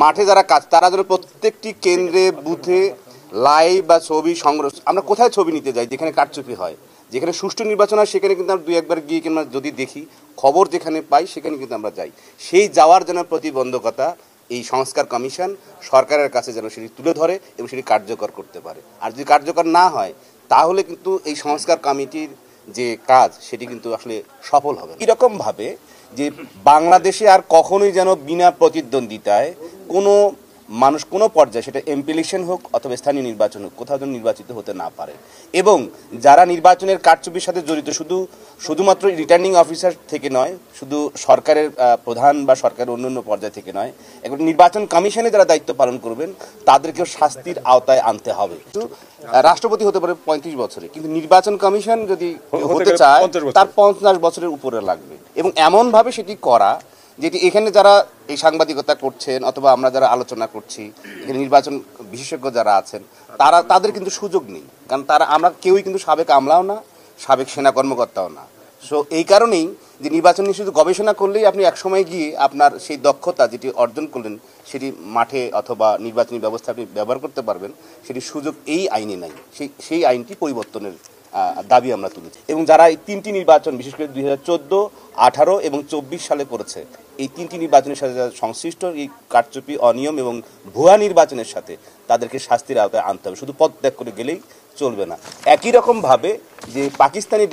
মাঠে যারা কাজ তারা যেন প্রত্যেকটি কেন্দ্রে বুথে লাইভ বা ছবি সংগ্রহ, আমরা কোথায় ছবি নিতে যাই যেখানে কারচুপি হয়, যেখানে সুষ্ঠু নির্বাচন হয় সেখানে কিন্তু আমরা দুই একবার গিয়ে কিংবা যদি দেখি খবর যেখানে পাই সেখানে কিন্তু আমরা যাই। সেই যাওয়ার জন্য প্রতিবন্ধকতা এই সংস্কার কমিশন সরকারের কাছে যেন সেটি তুলে ধরে এবং সেটি কার্যকর করতে পারে। আর যদি কার্যকর না হয় তাহলে কিন্তু এই সংস্কার কমিটির যে কাজ সেটি কিন্তু আসলে সফল হবে। এরকমভাবে যে বাংলাদেশে আর কখনোই যেন বিনা প্রতিদ্বন্দ্বিতায় কোনো মানুষ কোনো পর্যায়ে, সেটা এমপি ইলেকশন হোক অথবা স্থানীয় নির্বাচন হোক, কোথাও যেন নির্বাচিত হতে না পারে। এবং যারা নির্বাচনের কারচুপির সাথে জড়িত শুধুমাত্র রিটার্নিং অফিসার থেকে নয়, শুধু সরকারের প্রধান বা সরকারের অন্যান্য পর্যায় থেকে নয়, এখন নির্বাচন কমিশনে যারা দায়িত্ব পালন করবেন তাদেরকেও শাস্তির আওতায় আনতে হবে। রাষ্ট্রপতি হতে পারে 35 বছরে, কিন্তু নির্বাচন কমিশন যদি হতে চায় তার 50 বছরের উপরে লাগবে। এবং এমনভাবে সেটি করা যেটি এখানে যারা এই সাংবাদিকতা করছেন অথবা আমরা যারা আলোচনা করছি, এখানে নির্বাচন বিশেষজ্ঞ যারা আছেন তাদের কিন্তু সুযোগ নেই, কারণ আমরা কেউই কিন্তু সাবেক আমলাও না, সাবেক সেনা কর্মকর্তাও না। সো এই কারণেই যে নির্বাচন নিয়ে শুধু গবেষণা করলেই আপনি একসময় গিয়ে আপনার সেই দক্ষতা যেটি অর্জন করলেন সেটি মাঠে অথবা নির্বাচনী ব্যবস্থা আপনি ব্যবহার করতে পারবেন, সেটি সুযোগ এই আইনে নাই। সেই আইনটি পরিবর্তনের দাবি আমরা তুলেছি। এবং যারা এই তিনটি নির্বাচন বিশেষ করে 2014, 18 এবং 24 সালে করেছে, এই তিনটি নির্বাচনের সাথে যারা সংশ্লিষ্ট এই কারচুপি, অনিয়ম এবং ভুয়া নির্বাচনের সাথে, তাদেরকে শাস্তির আওতায় আনতে হবে, শুধু পদত্যাগ করে গেলেই চলবে না। একই রকমভাবে যে পাকিস্তানি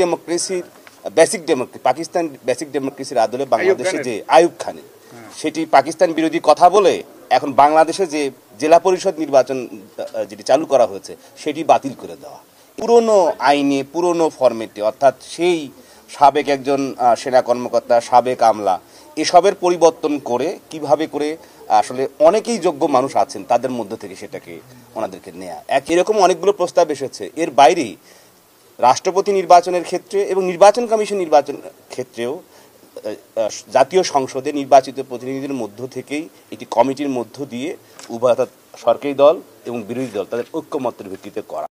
বেসিক ডেমোক্রেসির আদলে বাংলাদেশে যে আইয়ুব খানের সেটি পাকিস্তান বিরোধী কথা বলে এখন বাংলাদেশে যে জেলা পরিষদ নির্বাচন যেটি চালু করা হয়েছে সেটি বাতিল করে দেওয়া, পুরনো আইনে পুরনো ফরম্যাটে, অর্থাৎ সেই সাবেক একজন সেনা কর্মকর্তা, সাবেক আমলা, এসবের পরিবর্তন করে কিভাবে করে আসলে অনেকেই যোগ্য মানুষ আছেন তাদের মধ্য থেকে সেটাকে ওনাদেরকে নেয়া। এরকম অনেকগুলো প্রস্তাব এসেছে। এর বাইরে রাষ্ট্রপতি নির্বাচনের ক্ষেত্রে এবং নির্বাচন কমিশন নির্বাচন ক্ষেত্রেও জাতীয় সংসদে নির্বাচিত প্রতিনিধিদের মধ্য থেকেই একটি কমিটির মধ্য দিয়ে উভয়, অর্থাৎ সরকারি দল এবং বিরোধী দল, তাদের ঐক্যমত্যের ভিত্তিতে করা।